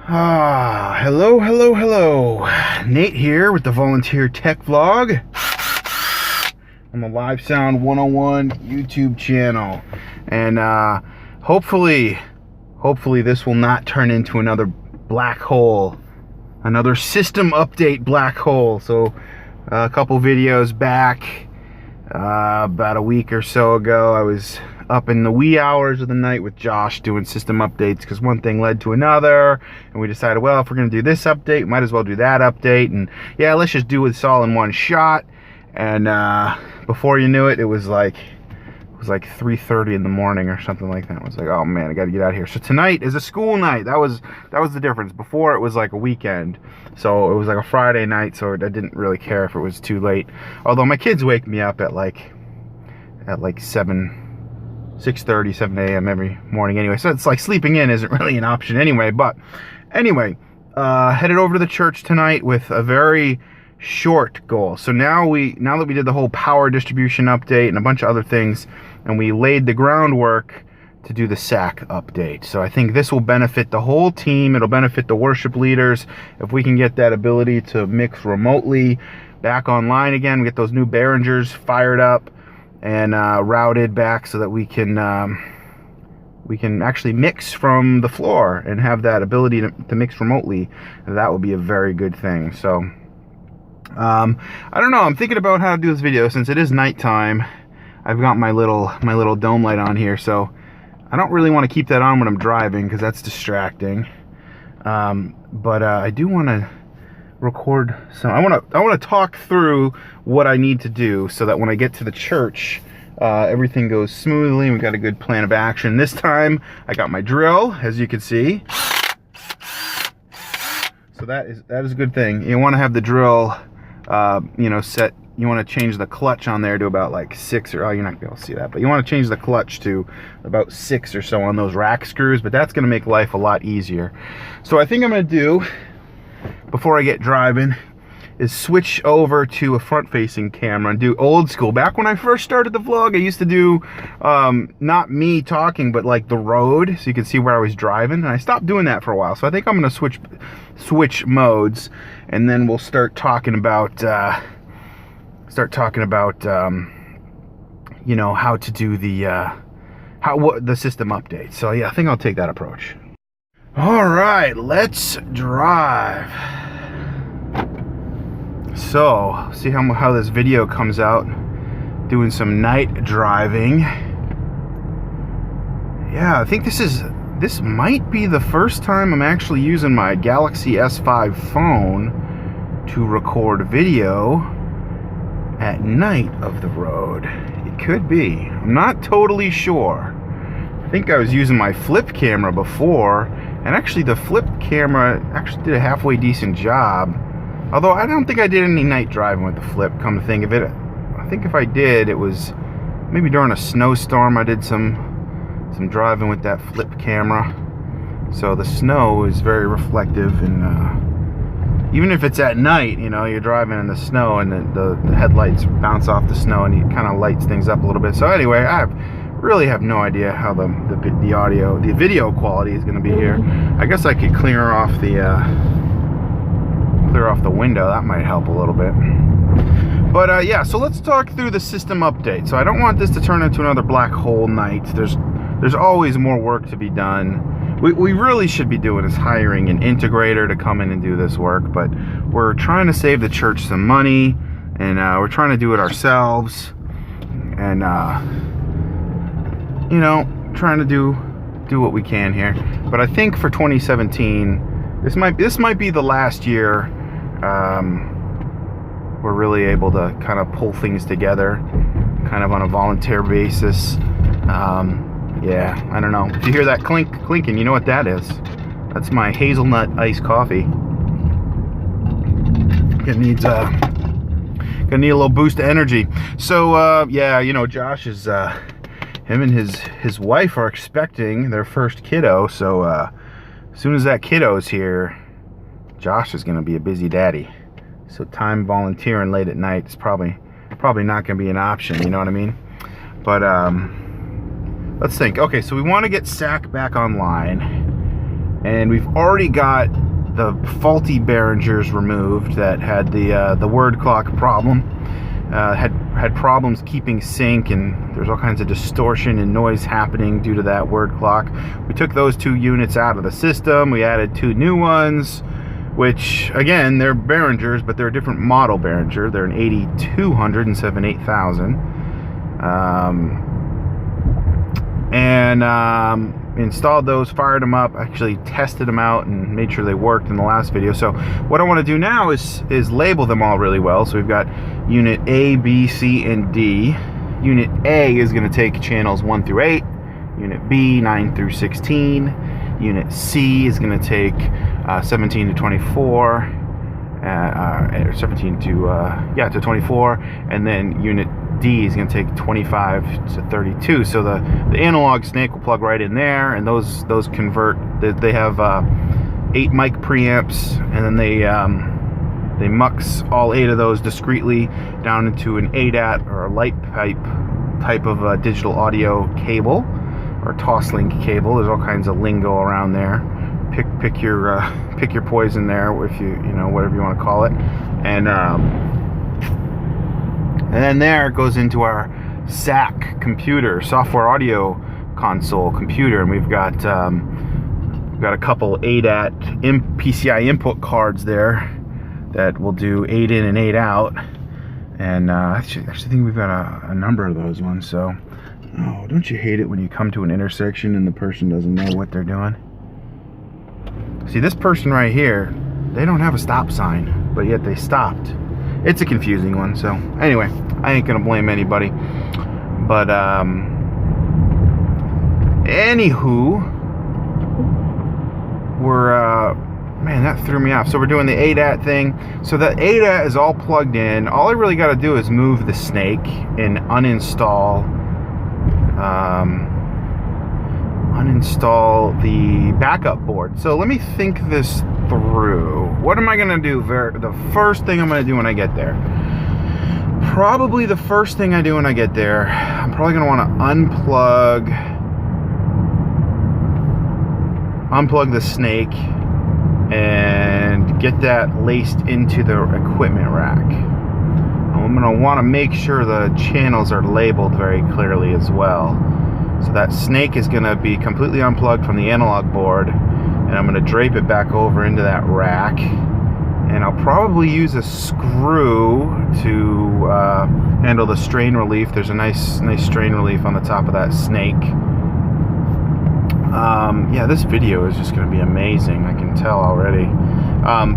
Hello. Nate here with the Volunteer Tech Vlog on the Live Sound 101 YouTube channel. And hopefully this will not turn into another black hole, another system update black hole. So a couple videos back, about a week or so ago, I was up in the wee hours of the night with Josh doing system updates because one thing led to another, and we decided, well, if we're going to do this update, might as well do that update, and yeah, let's just do this all in one shot. And before you knew it, it was like 3:30 in the morning or something like that. I was like, oh man, I got to get out of here. So tonight is a school night. That was the difference. Before it was like a weekend, so it was like a Friday night, so I didn't really care if it was too late. Although my kids wake me up at like 6:30, 7 a.m. every morning anyway, so it's like sleeping in isn't really an option anyway. But anyway, headed over to the church tonight with a very short goal. So now that we did the whole power distribution update and a bunch of other things, and we laid the groundwork to do the SAC update. So I think this will benefit the whole team. It'll benefit the worship leaders if we can get that ability to mix remotely back online again. We get those new Behringers fired up and routed back so that we can actually mix from the floor and have that ability to mix remotely. That would be a very good thing. So I don't know, I'm thinking about how to do this video since it is nighttime. I've got my little dome light on here, so I don't really want to keep that on when I'm driving because that's distracting. But I do want to record some. I want to talk through what I need to do so that when I get to the church, everything goes smoothly and we got a good plan of action. This time I got my drill, as you can see. So that is a good thing. You want to have the drill set. You want to change the clutch on there to about like 6, or you're not gonna be able to see that, but you want to change the clutch to about 6 or so on those rack screws, but that's going to make life a lot easier. So I think I'm going to do, before I get driving, is switch over to a front-facing camera and do old school. Back when I first started the vlog, I used to do not me talking, but like the road, so you can see where I was driving, and I stopped doing that for a while. So I think I'm going to switch modes, and then we'll start talking about you know, how to do the the system update. So yeah, I think I'll take that approach. All right, let's drive. So see how this video comes out, doing some night driving. Yeah, I think this might be the first time I'm actually using my Galaxy S5 phone to record video at night of the road. It could be. I'm not totally sure. I think I was using my flip camera before, and actually the flip camera actually did a halfway decent job. Although I don't think I did any night driving with the flip, come to think of it. I think if I did, it was maybe during a snowstorm. I did some driving with that flip camera. So the snow is very reflective, and even if it's at night, you know, you're driving in the snow and the headlights bounce off the snow and it kind of lights things up a little bit. So anyway, I really have no idea how the video quality is going to be here. I guess I could clear off the window. That might help a little bit. But yeah, so let's talk through the system update. So I don't want this to turn into another black hole night. There's always more work to be done. We really should be doing is hiring an integrator to come in and do this work, but we're trying to save the church some money, and we're trying to do it ourselves, and you know, trying to do what we can here. But I think for 2017, this might be the last year we're really able to kind of pull things together, kind of on a volunteer basis. Yeah, I don't know. If you hear that clinking, you know what that is. That's my hazelnut iced coffee. Gonna need a little boost of energy. So yeah, you know, Josh is him and his wife are expecting their first kiddo. So as soon as that kiddo is here, Josh is gonna be a busy daddy. So time volunteering late at night is probably not gonna be an option. You know what I mean? But let's think. Okay, so we want to get SAC back online. And we've already got the faulty Behringers removed that had the word clock problem. Had problems keeping sync, and there's all kinds of distortion and noise happening due to that word clock. We took those 2 units out of the system. We added 2 new ones, which again, they're Behringers, but they're a different model Behringer. They're an 8200 instead of an 8000. Installed those, fired them up, actually tested them out and made sure they worked in the last video. So what I want to do now is label them all really well. So we've got unit A, B, C, and D. Unit A is going to take channels 1 through 8. Unit B, 9 through 16. Unit C is going to take 17 to 24. 17 to 24. And then unit D is going to take 25 to 32. So the analog snake will plug right in there, and those convert. They have 8 mic preamps, and then they mux all 8 of those discreetly down into an ADAT or a light pipe type of digital audio cable, or Toslink cable. There's all kinds of lingo around there. Pick your poison there, if you know, whatever you want to call it. And then there it goes into our SAC computer, software audio console computer, and we've got a couple ADAT PCI input cards there that will do 8 in and 8 out. And I actually think we've got a number of those ones. So, oh, don't you hate it when you come to an intersection and the person doesn't know what they're doing? See, this person right here, they don't have a stop sign, but yet they stopped. It's a confusing one. So anyway, I ain't gonna blame anybody. But anywho, we're man, that threw me off. So we're doing the ADAT thing. So the ADAT is all plugged in. All I really got to do is move the snake and uninstall the backup board. So let me think this through. What am I gonna do? The first thing I'm gonna do when I get there, probably the first thing I do when I get there, I'm probably gonna want to unplug the snake and get that laced into the equipment rack. I'm gonna want to make sure the channels are labeled very clearly as well. So that snake is going to be completely unplugged from the analog board, and I'm going to drape it back over into that rack, and I'll probably use a screw to handle the strain relief. There's a nice strain relief on the top of that snake. Yeah, this video is just going to be amazing, I can tell already.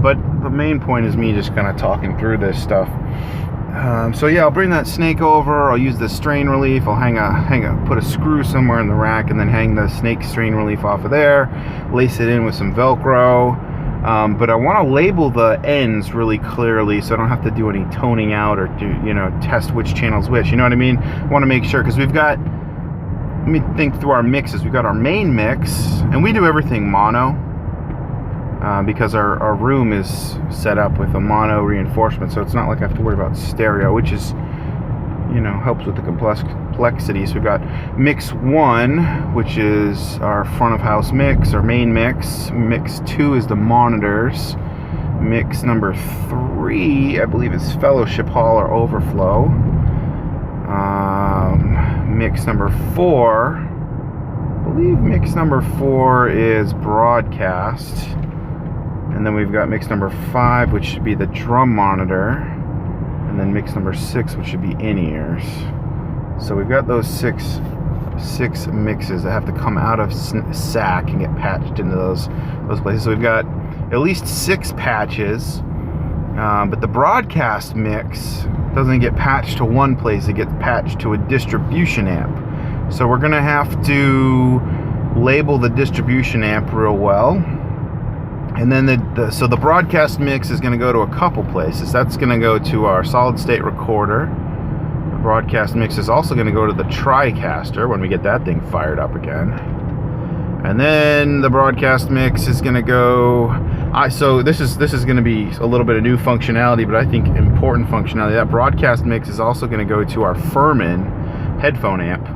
But the main point is me just kind of talking through this stuff. So yeah, I'll bring that snake over. I'll use the strain relief. I'll put a screw somewhere in the rack, and then hang the snake strain relief off of there. Lace it in with some Velcro. But I want to label the ends really clearly, so I don't have to do any toning out or do, test which channel's which. You know what I mean? I want to make sure, because we've got. Let me think through our mixes. We've got our main mix, and we do everything mono. Because our room is set up with a mono reinforcement, so it's not like I have to worry about stereo, which is, helps with the complexity. So we've got mix 1, which is our front of house mix, our main mix. Mix 2 is the monitors. Mix number 3, I believe, is fellowship hall or overflow. Mix number 4, I believe mix number 4 is broadcast. And then we've got mix number 5, which should be the drum monitor. And then mix number 6, which should be in-ears. So we've got those six mixes that have to come out of SAC and get patched into those places. So we've got at least 6 patches. But the broadcast mix doesn't get patched to one place. It gets patched to a distribution amp. So we're going to have to label the distribution amp real well. And then the broadcast mix is going to go to a couple places. That's going to go to our solid state recorder. The broadcast mix is also going to go to the TriCaster when we get that thing fired up again. And then the broadcast mix is going to go. So this is going to be a little bit of new functionality, but I think important functionality. That broadcast mix is also going to go to our Furman headphone amp,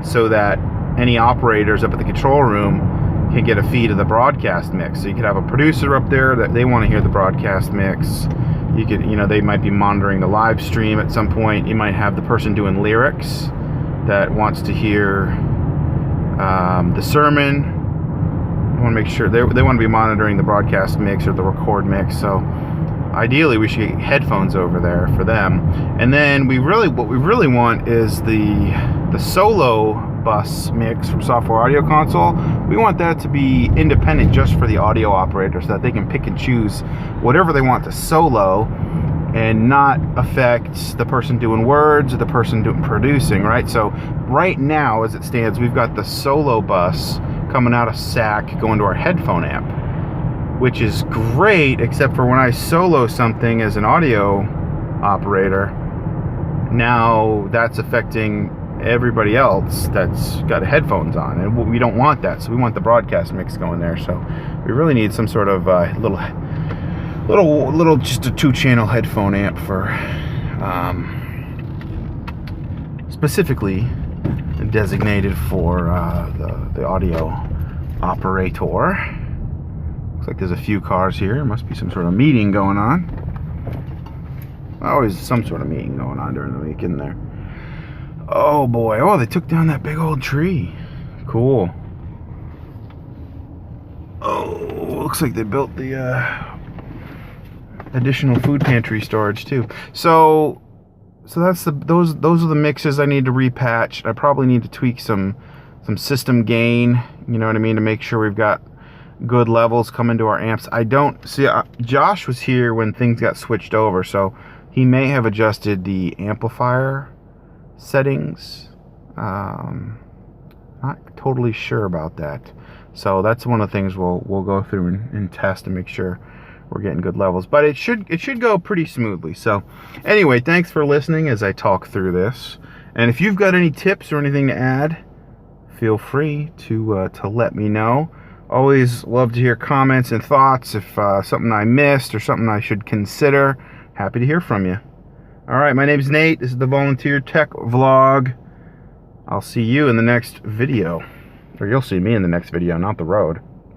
so that any operators up at the control room can get a feed of the broadcast mix. So you could have a producer up there that they want to hear the broadcast mix. You could, they might be monitoring the live stream at some point. You might have the person doing lyrics that wants to hear the sermon. You want to make sure they want to be monitoring the broadcast mix or the record mix. So ideally, we should get headphones over there for them. And then what we really want is the solo bus mix from Software Audio Console. We want that to be independent just for the audio operator, so that they can pick and choose whatever they want to solo and not affect the person doing words or the person producing, right? So right now, as it stands, we've got the solo bus coming out of SAC going to our headphone amp, which is great, except for when I solo something as an audio operator, now that's affecting everybody else that's got headphones on, and we don't want that. So we want the broadcast mix going there. So we really need some sort of little just a 2-channel headphone amp for specifically designated for the audio operator. Looks like there's a few cars here. Must be some sort of meeting going on. Always some sort of meeting going on during the week, isn't there? Oh boy. Oh, they took down that big old tree. Cool. Oh, looks like they built the additional food pantry storage too. So that's those are the mixes I need to repatch. I probably need to tweak some system gain, you know what I mean, to make sure we've got good levels coming to our amps. I don't see Josh was here when things got switched over, so he may have adjusted the amplifier settings. Not totally sure about that. So that's one of the things we'll go through and test to make sure we're getting good levels. But it should go pretty smoothly. So anyway, thanks for listening as I talk through this. And if you've got any tips or anything to add, feel free to let me know. Always love to hear comments and thoughts. If something I missed or something I should consider, happy to hear from you. All right, my name's Nate. This is the Volunteer Tech Vlog. I'll see you in the next video. Or you'll see me in the next video, not the road.